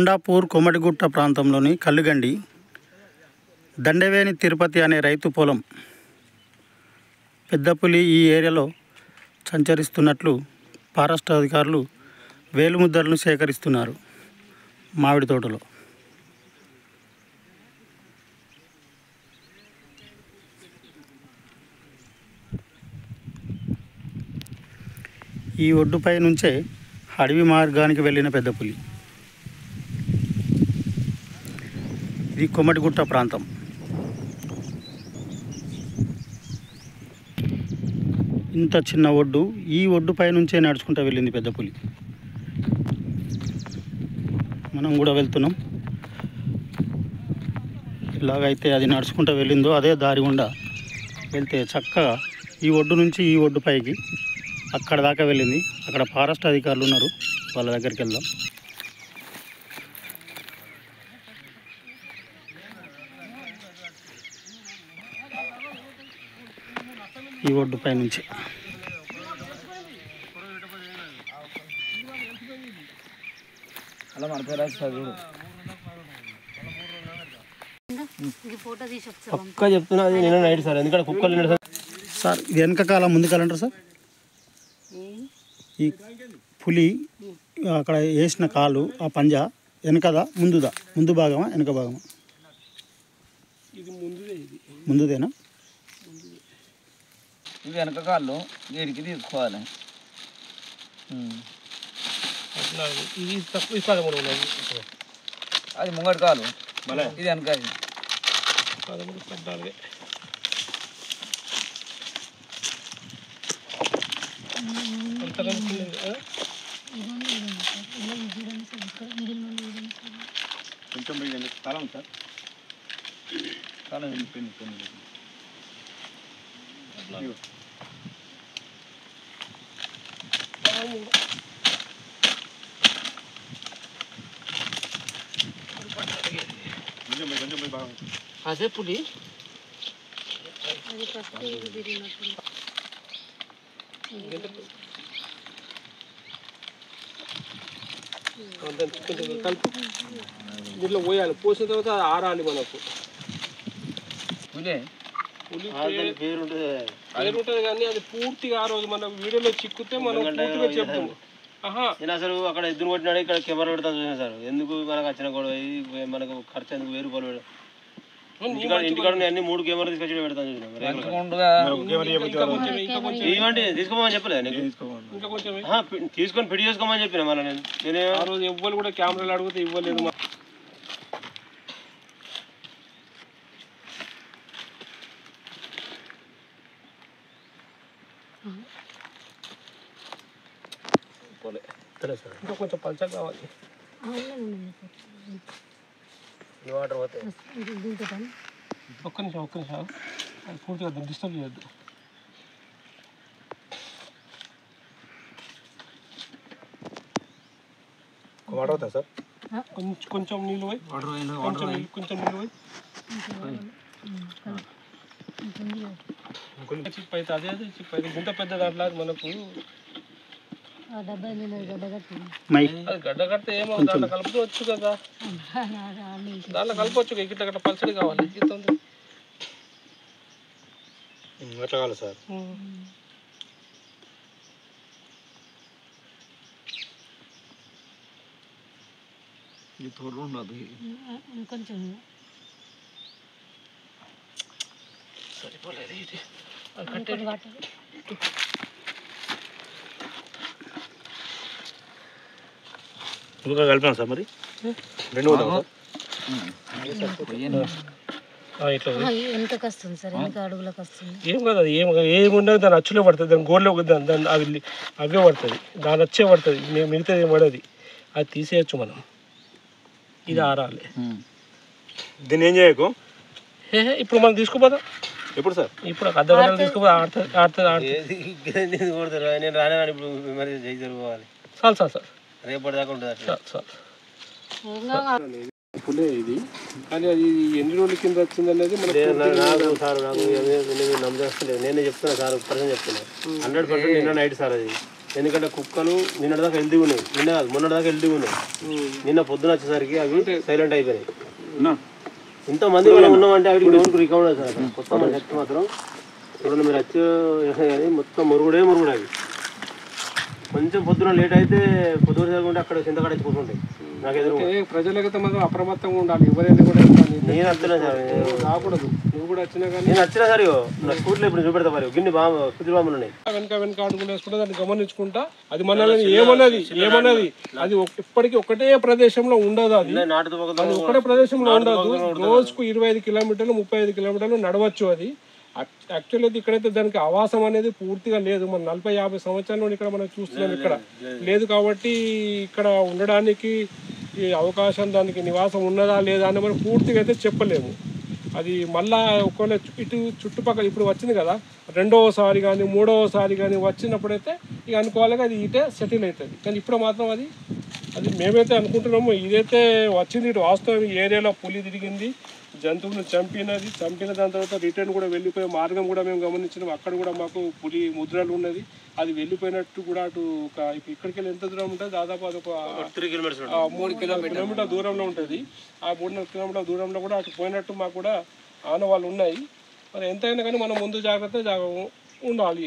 కొండాపూర్ కొమటిగుట్ట ప్రాంతంలోని కల్లుగండి దండవేని తిరుపతి అనే రైతు పొలం పెద్దపులి ఈ ఏరియాలో సంచరిస్తున్నట్లు ఫారెస్ట్ అధికారులు వేలుముద్రలను సేకరిస్తున్నారు. మామిడి తోటలో ఈ ఒడ్డుపై నుంచే అడవి మార్గానికి వెళ్ళిన పెద్దపులి. ఇది కొమటిగుట్ట ప్రాంతం. ఇంత చిన్న ఒడ్డు, ఈ ఒడ్డుపై నుంచే నడుచుకుంటూ వెళ్ళింది పెద్దపులి. మనం కూడా వెళ్తున్నాం. ఇలాగైతే అది నడుచుకుంటూ వెళ్ళిందో అదే దారి గుండా వెళ్తే చక్కగా ఈ ఒడ్డు నుంచి ఈ ఒడ్డు పైకి అక్కడ దాకా వెళ్ళింది. అక్కడ ఫారెస్ట్ అధికారులు ఉన్నారు, వాళ్ళ దగ్గరికి వెళ్దాం. ఈ ఒడ్డు పై నుంచి పక్కా చెప్తున్నా, అది నిన్న నైట్ సార్. ఎందుకంటే కుక్కలు సార్ ఇది వెనక కాలం ముందు కాలంటారు సార్. ఈ పులి అక్కడ వేసిన కాలు ఆ పంజా వెనకదా ముందుదా? ముందు భాగమా వెనక భాగమా? ఇది ముందుదే. ఇది ముందుదేనా? ఇది వెనక కాళ్ళు గేడికి తీసుకోవాలి. ఇది తక్కువ అది ముంగడి కాలు, ఇది వెనక. 13 14 కొంచెం స్థలం సార్, స్థలం వెళ్ళిపోయింది. అదే పులి కొంచెం కలుపు దీంట్లో పోయాలి. పోసిన తర్వాత ఆరాలి మనకు. పేరు ఉంటుంది కానీ అది పూర్తిగా ఆ రోజు మన వీడియోలో చిక్కుతే మనం పూర్తిగా చెప్తాము. నేను అసలు అక్కడ ఎదురు కొట్టినాడు, ఇక్కడ కెమెరా పెడతాను చూసాను సార్. ఎందుకు మనకు వచ్చిన గొడవ, మనకు ఖర్చు ఎందుకు 1000 రూపాయలు పెడతాం. ఇంటికాడ అన్ని 3 కెమెరా తీసుకొచ్చి పెడతాను చూసినా. ఇవ్వండి తీసుకోమని చెప్పలేదు నీకు, తీసుకొని ఫిట్ చేసుకోమని చెప్పిన. మళ్ళీ నేను ఆ రోజు ఎవ్వరు కూడా కెమెరాలు అడిగితే ఇవ్వలేదు. ఇంకా కొంచెం పల్చగా కావాలి. వాటర్ పోతాయి. ఒక్క నిమిషం అది పూర్తిగా డిస్టర్బ్ చేయొద్దు. వాటర్ అవుతా సార్? కొంచెం నీళ్ళు పోయి, కొంచెం నీళ్ళు పోయి చిప్ అయితే అదే చిప్ అయితే ఇంత పెద్ద దాంట్లో మనకు గడ్డ కడితే ఏమో దాంట్లో కలుపుకోవచ్చు కదా. దాంట్లో కలపవచ్చు. ఇట్లా గట్ట పల్చడి కావాలి. ఎట్లా కావాలి సార్? కొంచెం సరిపోలేదు ఇది. ఇంకా కలిపాను సార్. మరి 2 ఎంతకు వస్తుంది సార్? ఎన్ని అడుగులకు వస్తుంది? ఏం కాదు, అది ఏముండదు. దాని అచ్చులే పడుతుంది, దాని గోడలో దాని అవే పడుతుంది, దాని వచ్చే పడుతుంది. మిగతా ఏం పడది. అది తీసేయచ్చు మనం. ఇది ఆరాలి. దీన్ని ఏం చేయకు. ఇప్పుడు మనం తీసుకుపోదాం. ఎప్పుడు సార్? ఇప్పుడు అర్ధగంటలు తీసుకుపోయి ఆడుతుంది. నేను రానే ఇప్పుడు మరి జరుగుకోవాలి. చాలు రేపటి దాకా ఉంటుంది. చాలు పులే ఇది. కానీ అది ఎన్ని రోజుల కింద వచ్చింది అనేది సార్ నాకు నమ్మలేదు. నేనే చెప్తున్నా సార్, 100% చెప్తున్నా. 100% నిన్న నైట్ సార్. అది ఎందుకంటే కుక్కలు నిన్నటిదాకా హెల్తీగా ఉన్నాయి, నిన్న కాదు మొన్నటిదాకా హెల్తీగా ఉన్నాయి. నిన్న పొద్దున వచ్చేసరికి అవి సైలెంట్ అయిపోయినాయి. ఇంతమంది మనం ఉన్నామంటే అవి డోన్కి రికవర్ అవుతారు. అక్కడ కొత్త మన శక్తి మాత్రం ఇప్పుడు మీరు వచ్చే కానీ మొత్తం మురుగుడే అవి. కొంచెం పొద్దున లేట్ అయితే పొద్దున జరుగుంటే అక్కడ చింతకాడ కూర్చుంటాయి. నాకు ఎదురు ప్రజలకైతే మాత్రం అప్రమత్తంగా ఉండాలి. ఎవరైనా కూడా నేను వస్తున్నా సార్, రాకూడదు. నువ్వు కూడా వచ్చినా కానీ నేను వచ్చినా సార్ నా స్కూట్లో ఇప్పుడు చూపెడతా మరి గిన్ని కుదిరి బాంబులు ఉన్నాయి. వెనక అడుగులు వేసుకుంటా దాన్ని గమనించుకుంటా అది మనల్ని ఏమన్నది అది ఇప్పటికీ ఒకటే ప్రదేశంలో ఉండదు. అది ఒకటే ప్రదేశంలో ఉండదు. రోజుకు 25 కిలోమీటర్లు 35 కిలోమీటర్లు నడవచ్చు. అది యాక్చువల్లీ అయితే ఇక్కడైతే దానికి ఆవాసం అనేది పూర్తిగా లేదు. మన 40-50 సంవత్సరాల ఇక్కడ మనం చూస్తున్నాం ఇక్కడ లేదు. కాబట్టి ఇక్కడ ఉండడానికి ఈ అవకాశం దానికి నివాసం ఉన్నదా లేదా అని మనం పూర్తిగా అయితే చెప్పలేము. అది మళ్ళా ఒకవేళ ఇటు చుట్టుపక్కల ఇప్పుడు వచ్చింది కదా, రెండవసారి కానీ మూడవసారి కానీ వచ్చినప్పుడైతే ఇక అనుకోవాలి అది ఇటే సెటిల్ అవుతుంది. కానీ ఇప్పుడు మాత్రం అది మేమైతే అనుకుంటున్నాము ఇదైతే వచ్చింది ఇటు వాస్తవం. ఈ ఏరియాలో పులి తిరిగింది, జంతువులను చంపిన దాని తర్వాత రిటర్న్ కూడా వెళ్ళిపోయే మార్గం కూడా మేము గమనించినాం. అక్కడ కూడా మాకు పులి ముద్రలు ఉన్నది. అది వెళ్ళిపోయినట్టు కూడా అటు ఇక్కడికి వెళ్ళి ఎంత దూరం ఉంటుంది, దాదాపు అది ఒక 3 కిలోమీటర్ దూరంలో ఉంటుంది. ఆ 3.5 కిలోమీటర్ దూరంలో కూడా అటు పోయినట్టు మాకు కూడా ఆనవాళ్ళు ఉన్నాయి. మరి ఎంతైనా కానీ మనం ముందు జాగ్రత్త ఉండాలి.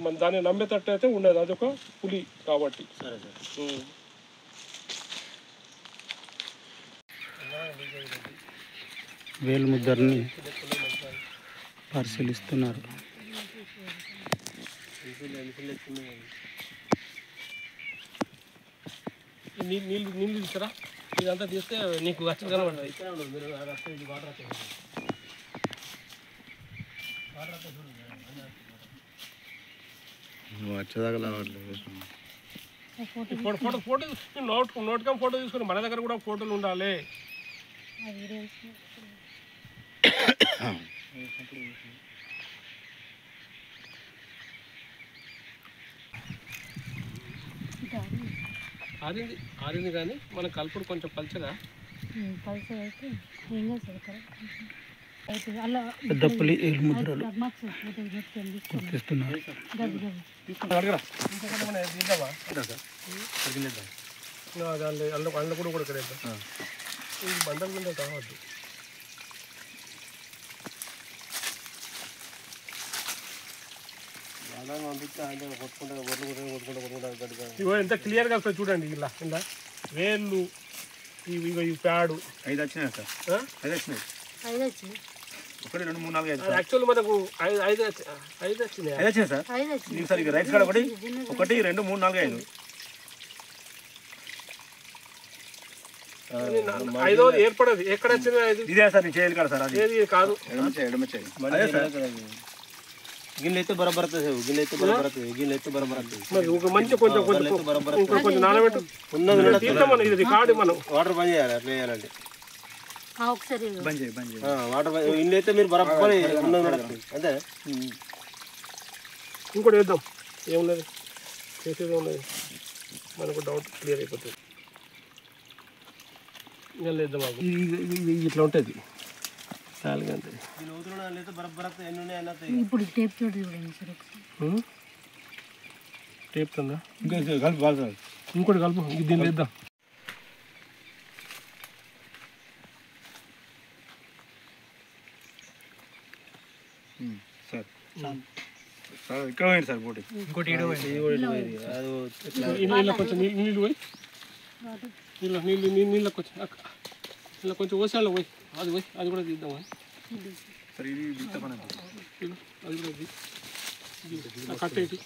మన దాన్ని నమ్మేటట్టు అయితే ఉండదు, అదొక పులి కాబట్టి. వేలుముద్రని పరిశీలిస్తున్నారు. నీళ్ళు తీసుకురా, ఇదంతా తీస్తే నీకు వచ్చి కనబడుతుంది. నోట్గా ఫోటో తీసుకుని మన దగ్గర కూడా ఫోటోలు ఉండాలి. ఆరింది కానీ మన కలుపుడు కొంచెం పల్చగా పెద్ద పులి ఏలుముద్రలు గుర్తిస్తున్నారు. అందులో కూడా ఇక్కడ బండల కింద కావద్దు. ఇవో ఎంత క్లియర్గా వస్తుంది చూడండి. ఇలా వేళ్ళు ఈ ప్యాడు 5 వచ్చినాయి సార్. 5 వచ్చినాయి. 1 2 3 4 5. యాక్చువల్లీ మనకు 5 వచ్చినాయి. 5 వచ్చినాయి సార్. సరే రైట్ కాడ 1 2 3 4 5. 5 ఏర్పడదు. ఎక్కడ వచ్చింది 5? ఇదే సార్ నేను చేయాలి కదా సార్. అది ఏది కాదు. ఎడమ చేయి. గిన్నె అయితే బరాబర్ అవుతుంది. గిన్నె అయితే బరాబర్ అవుతుంది. మంచి కొంచెం నానబెట్టు. ఇది కాదు మనం వాటర్ బంద్ చేయాలి. అట్లా చేయాలంటే బంద్ చేయి. వాటర్ ఇల్లు అయితే మీరు బరాబర్ ఉన్నది నడుస్తుంది అంతే. ఇంకోటి వేద్దాం. ఏమున్నది చేసేది ఉన్నది మనకు డౌట్ క్లియర్ అయిపోతుంది. వేద్దాం. ఇట్లా ఉంటుంది చాలుగా అంతే. ఇప్పుడు టేప్ తోటి చూడండి సార్ ఒకసారి. టేప్ తుందా? ఇంకా కలుపు బాగా సార్. ఇంకోటి కలుపు. దీన్ని వేద్దాం. సార్ ఇక్కడ పోయింది సార్ బోటి. ఇంకోటి ఇలా కొంచెం నీళ్ళు పోయి నీళ్ళ కొంచెం ఇలా కొంచెం ఓసాలో పోయి అది కూడా తీద్దామా సార్. ఇది అది కూడా కట్టేటి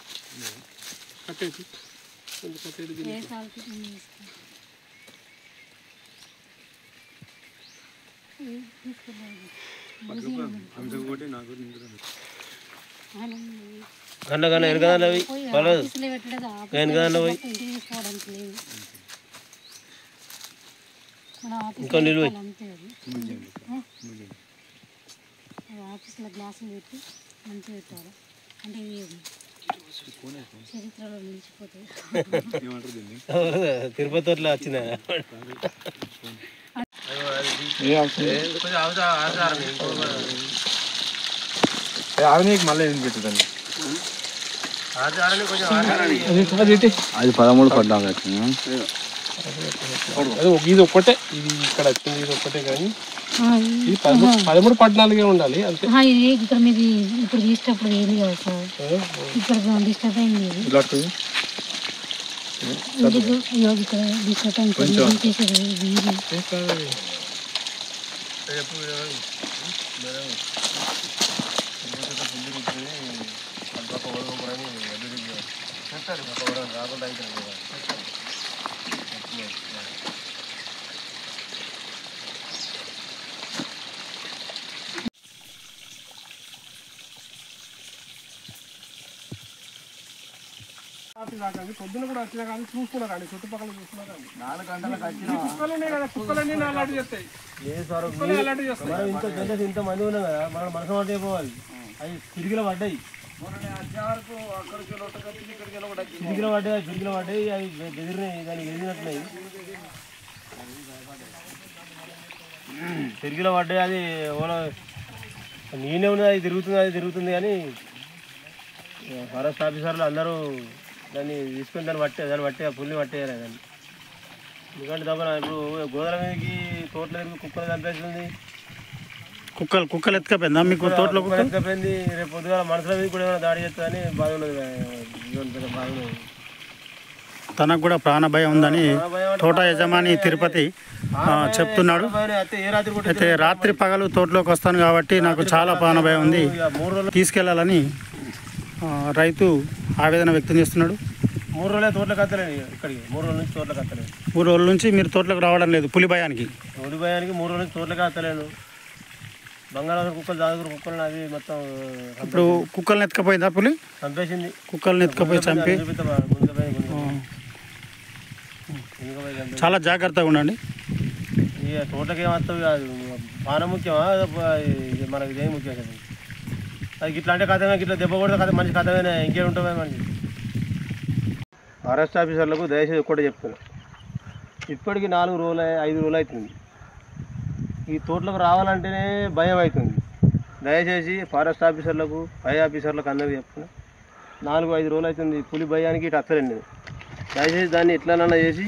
కొంచెం కట్టేటి. గన్న ఎనకదన్న అవి పర్లేదు. ఎనకదన్న పోయి ఇంకా నిలువ ఆఫీస్లో గ్లాసులు పెట్టి మంచిగా పెట్టాలి. అంటే ఇవి చరిత్రలో నిలిచిపోతాయి. తిరుపతి అట్లా వచ్చిన ఆవినీకి మళ్ళీ ఏం పెట్టుదండి. అది 13-14 అదే ఇది ఒక్కటే, ఇది ఇక్కడ వచ్చింది ఇది ఒక్కటే, కానీ ఇది 13-14 ఉండాలి అంతే. ఇది ఇక్కడ మీది ఇప్పుడు తీసేటప్పుడు ఏంది కదా సార్, ఇక్కడ డిస్టర్బ్ అయింది ఇది. ఇక్కడ డిస్టర్బ్ అయింది తీసేది ఇది. పొద్దున కూడా వచ్చినా కానీ చూసుకున్నారండి, చుట్టుపక్కల చూసుకున్నారండి. 4 గంటలకు వచ్చిన కుక్కలు ఉన్నాయి కదా, కుక్కలన్నీ అలాంటి చేస్తాయి. ఇంతమంది ఉన్నాం కదా, మనం మనసు మాట అయిపోవాలి. అవి పిరిగిలో పడ్డాయి, పిరిగిలో పడ్డాయి, అవి బెదిరినాయి, దానికి ఎదిరినట్టున్నాయి. పిరిగిలో పడ్డాయి, అది ఓలా నేనే ఉన్నది, అది తిరుగుతుంది కానీ ఫారెస్ట్ ఆఫీసర్లు అందరూ దాన్ని తీసుకుని దాన్ని పట్టే పుల్ని పట్టేయాలి దాన్ని. ఎందుకంటే దబ్బన ఇప్పుడు గోదావరి మీదకి తోటలో తిరిగి కుక్కలు చంపేస్తుంది. కుక్కలు ఎత్తుకపోయిందా మీకు తోటలో? కుక్కలు ఎత్తుకపోయింది. రేపు పొద్దుగా మనుషుల మీద కూడా ఏమైనా దాడి చేస్తుందని బాధ ఉన్నది, బాధ ఉన్నది. తనకు కూడా ప్రాణ భయం ఉందని తోట యజమాని తిరుపతి చెప్తున్నాడు. అయితే రాత్రి పగలు తోటలోకి వస్తాను కాబట్టి నాకు చాలా ప్రాణ భయం ఉంది, తీసుకెళ్లాలని రైతు ఆవేదన వ్యక్తం చేస్తున్నాడు. 3 రోజులే తోటలకు వస్తలేదు, ఇక్కడికి 3 రోజుల నుంచి తోటలకు వస్తలేదు. 3 రోజుల నుంచి మీరు తోటలోకి రావడం లేదు పులి భయానికి? 3 రోజుల నుంచి తోటలకు వస్తలేను. బంగాళాదుంప కుక్కలు, దాదుగురు కుక్కలు అవి మొత్తం. ఇప్పుడు కుక్కల్ని ఎత్తుకపోయిందా పులి? చంపేసింది. కుక్కల్ని ఎత్తుకపోయి చంపి చాలా జాగ్రత్తగా ఉండండి. ఇక తోటకి ఏమవుతుంది కాదు, పాన ముఖ్యమా మనకి ఇదేం ముఖ్యం కదా. అది ఇట్లా అంటే కథమే, ఇట్లా దెబ్బ కొడితే కథ మనిషి కథమేనా, ఇంకేముంటుంది మనిషి. ఫారెస్ట్ ఆఫీసర్లకు దయచేసి ఒక్కటే చెప్తున్నా, ఇప్పటికి 4 రోజులు 5 రోజులు అవుతుంది. ఈ తోటలకు రావాలంటేనే భయం అవుతుంది. దయచేసి ఫారెస్ట్ ఆఫీసర్లకు, పై ఆఫీసర్లకు అందరికీ చెప్తున్నా, 4-5 రోజులు అవుతుంది పులి భయానికి ఇటు అత్తలేండి. దయచేసి దాన్ని ఎట్లనన్నా చేసి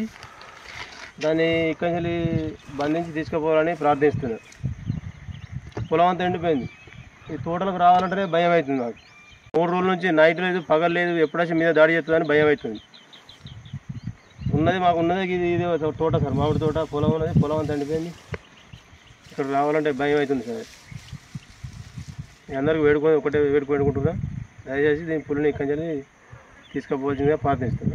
దాన్ని ఇక్కడి నుంచి బంధించి తీసుకుపోవాలని ప్రార్థిస్తున్నాను. పొలం అంతా ఎండిపోయింది, ఈ తోటలకు రావాలంటేనే భయం అవుతుంది నాకు. 3 రోజుల నుంచి నైట్ లేదు, పగలు లేదు, ఎప్పుడొచ్చి మీద దాడి చేస్తుందని భయం అవుతుంది. మాకు ఉన్నది ఇది తోట సార్, మామిడి తోట, పొలం ఉన్నది, పొలం అంతా ఎండిపోయింది. ఇక్కడ రావాలంటే భయం అవుతుంది సార్. మీ అందరికీ ఒకటే వేడుకుంటున్నా, దయచేసి దీని పులిని ఇక్కడి నుంచి తీసుకుపోవాల్సిందిగా ప్రార్థిస్తున్నాను.